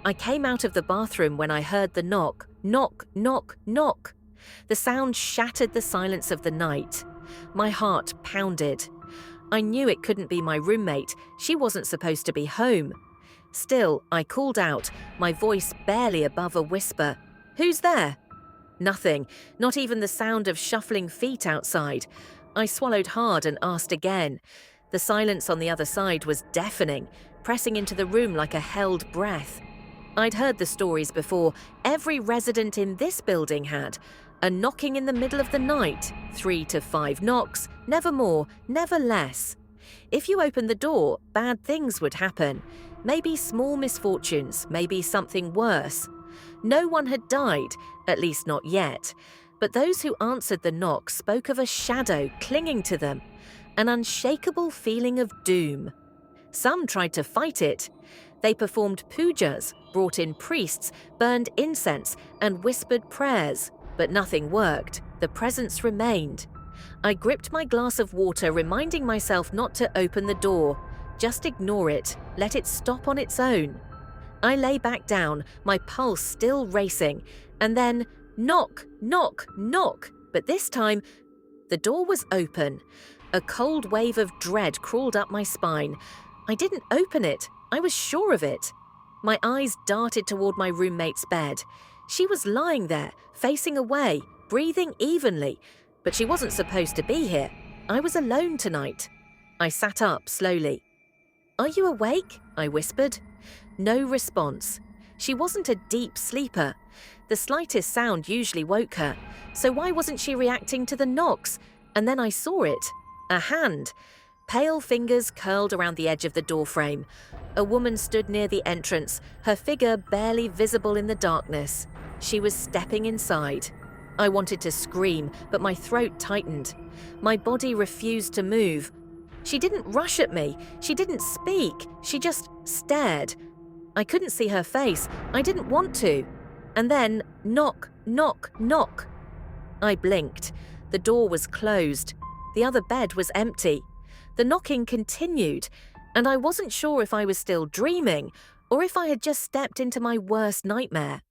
I came out of the bathroom when I heard the knock, knock, knock, knock. The sound shattered the silence of the night. My heart pounded. I knew it couldn't be my roommate. She wasn't supposed to be home. Still, I called out, my voice barely above a whisper. "Who's there?" Nothing, not even the sound of shuffling feet outside. I swallowed hard and asked again. The silence on the other side was deafening, pressing into the room like a held breath. I'd heard the stories before. Every resident in this building had. A knocking in the middle of the night, 3 to 5 knocks, never more, never less. If you opened the door, bad things would happen. Maybe small misfortunes, maybe something worse. No one had died, at least not yet. But those who answered the knock spoke of a shadow clinging to them, an unshakable feeling of doom. Some tried to fight it. They performed pujas, brought in priests, burned incense, and whispered prayers. But nothing worked. The presence remained. I gripped my glass of water, reminding myself not to open the door. Just ignore it. Let it stop on its own. I lay back down, my pulse still racing, and then knock, knock, knock. But this time, the door was open. A cold wave of dread crawled up my spine. I didn't open it. I was sure of it. My eyes darted toward my roommate's bed. She was lying there, facing away, breathing evenly, but she wasn't supposed to be here. I was alone tonight. I sat up slowly. "Are you awake?" I whispered. No response. She wasn't a deep sleeper. The slightest sound usually woke her, so why wasn't she reacting to the knocks? And then I saw it. A hand. Pale fingers curled around the edge of the doorframe. A woman stood near the entrance, her figure barely visible in the darkness. She was stepping inside. I wanted to scream, but my throat tightened. My body refused to move. She didn't rush at me. She didn't speak. She just stared. I couldn't see her face. I didn't want to. And then, knock, knock, knock. I blinked. The door was closed. The other bed was empty. The knocking continued, and I wasn't sure if I was still dreaming or if I had just stepped into my worst nightmare.